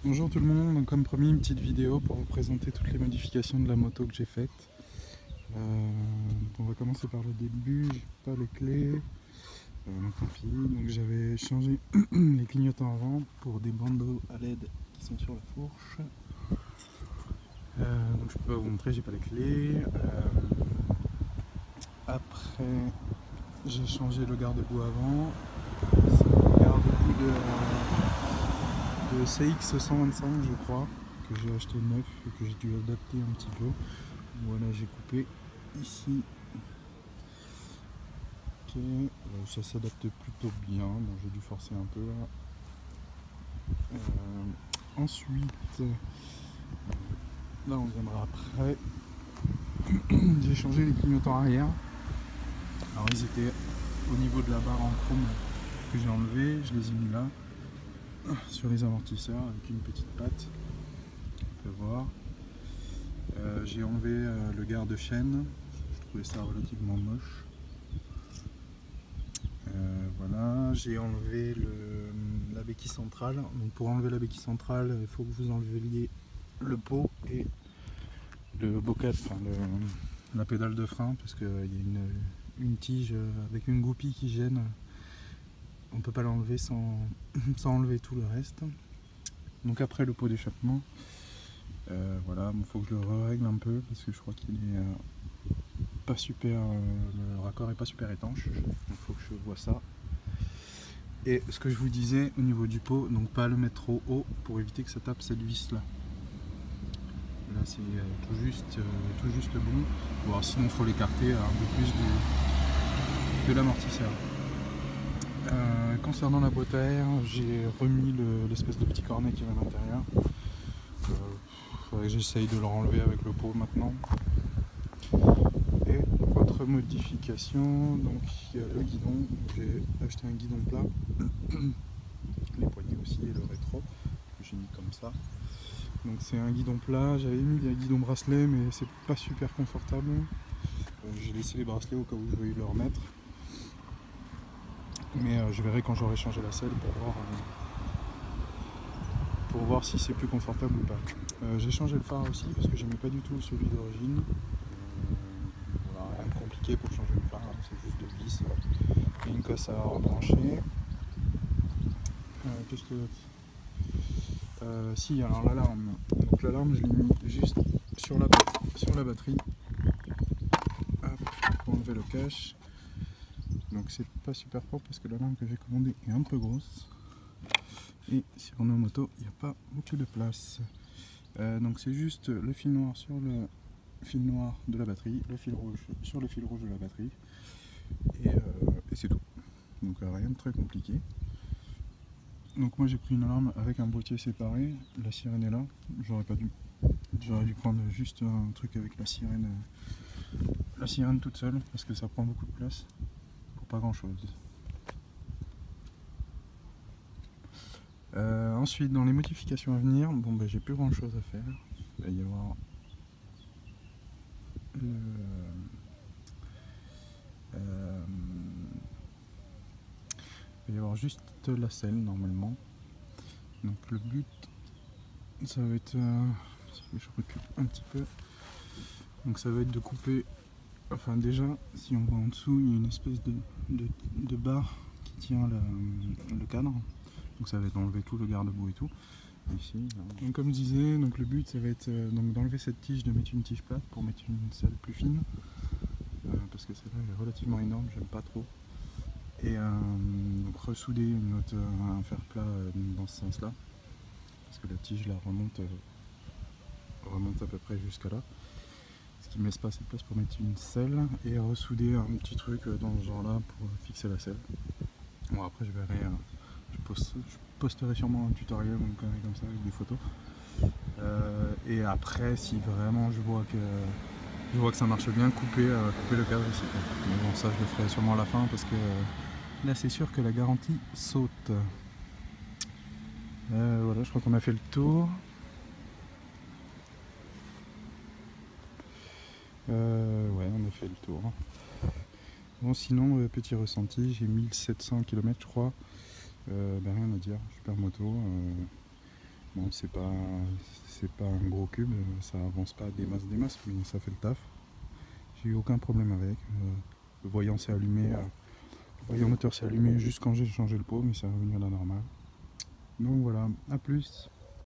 Bonjour tout le monde, donc comme promis une petite vidéo pour vous présenter toutes les modifications de la moto que j'ai faites. On va commencer par le début, j'ai pas les clés, donc tant pis. Donc j'avais changé les clignotants avant pour des bandeaux à LED qui sont sur la fourche. Donc je peux pas vous montrer, j'ai pas les clés. Après j'ai changé le garde-boue avant, c'est le garde-boue de CX 125 je crois, que j'ai acheté neuf et que j'ai dû adapter un petit peu. Voilà, j'ai coupé ici. Ok, ça s'adapte plutôt bien, bon, j'ai dû forcer un peu là. Ensuite, là on viendra après, j'ai changé les clignotants arrière. Alors ils étaient au niveau de la barre en chrome que j'ai enlevé, je les ai mis là, sur les amortisseurs avec une petite patte, on peut voir. J'ai enlevé le garde-chaîne, je trouvais ça relativement moche. Voilà, j'ai enlevé la béquille centrale. Donc pour enlever la béquille centrale, il faut que vous enleviez le pot et le bocal, enfin la pédale de frein, parce qu'il y a une tige avec une goupille qui gêne. On ne peut pas l'enlever sans enlever tout le reste. Donc après le pot d'échappement, voilà, il faut que je le règle un peu parce que je crois qu'il est pas super, le raccord est pas super étanche. Il faut que je vois ça. Et ce que je vous disais au niveau du pot, donc pas le mettre trop haut pour éviter que ça tape cette vis là. Là c'est tout juste bon. Bon, sinon il faut l'écarter un peu plus de l'amortisseur. Concernant la boîte à air, j'ai remis l'espèce de petit cornet qui va à l'intérieur. Faudrait que j'essaye de le renlever avec le pot maintenant. Et autre modification, donc il y a le guidon. J'ai acheté un guidon plat. Les poignées aussi et le rétro que j'ai mis comme ça. Donc c'est un guidon plat, j'avais mis des guidons bracelets mais c'est pas super confortable. J'ai laissé les bracelets au cas où je voulais le remettre. Mais je verrai quand j'aurai changé la selle pour voir si c'est plus confortable ou pas. J'ai changé le phare aussi parce que j'aimais pas du tout celui d'origine. Voilà, rien de compliqué pour changer le phare, c'est juste deux vis et une cosse à rebrancher. Qu'est-ce que si, alors l'alarme. Donc l'alarme, je l'ai mis juste sur la batterie. Hop, pour enlever le cache. Donc c'est pas super propre parce que l'alarme que j'ai commandée est un peu grosse. Et sur nos motos, il n'y a pas beaucoup de place. Donc c'est juste le fil noir sur le fil noir de la batterie, le fil rouge sur le fil rouge de la batterie. Et c'est tout. Donc rien de très compliqué. Donc moi j'ai pris une alarme avec un boîtier séparé, la sirène est là, j'aurais dû prendre juste un truc avec la sirène toute seule parce que ça prend beaucoup de place pour pas grand chose. Ensuite dans les modifications à venir, bon j'ai plus grand chose à faire, il va y avoir juste la selle normalement. Donc le but ça va être, je recule un petit peu, donc ça va être de couper, enfin déjà si on va en dessous il y a une espèce de barre qui tient le cadre, donc ça va être d'enlever tout le garde-boue et tout. Ici, donc comme je disais, donc le but ça va être d'enlever cette tige, de mettre une tige plate pour mettre une selle plus fine, parce que celle-là est relativement énorme, j'aime pas trop. Et donc ressouder un fer plat dans ce sens là, parce que la tige là remonte à peu près jusqu'à là, ce qui me laisse pas assez de place pour mettre une selle, et ressouder un petit truc dans ce genre là pour fixer la selle. Bon après je verrai, je posterai sûrement un tutoriel ou une connerie comme ça avec des photos. Et après si vraiment je vois que ça marche bien, couper le cadre ici. Mais bon ça je le ferai sûrement à la fin parce que là c'est sûr que la garantie saute. Voilà, je crois qu'on a fait le tour. Ouais, on a fait le tour. Bon, sinon, petit ressenti, j'ai 1700 km je crois. Rien à dire, super moto. Bon, c'est pas un gros cube, ça avance pas des masses, mais ça fait le taf. J'ai eu aucun problème avec. Le voyant s'est allumé, le voyant moteur s'est allumé juste quand j'ai changé le pot, mais ça va revenir à la normale. Donc voilà, à plus.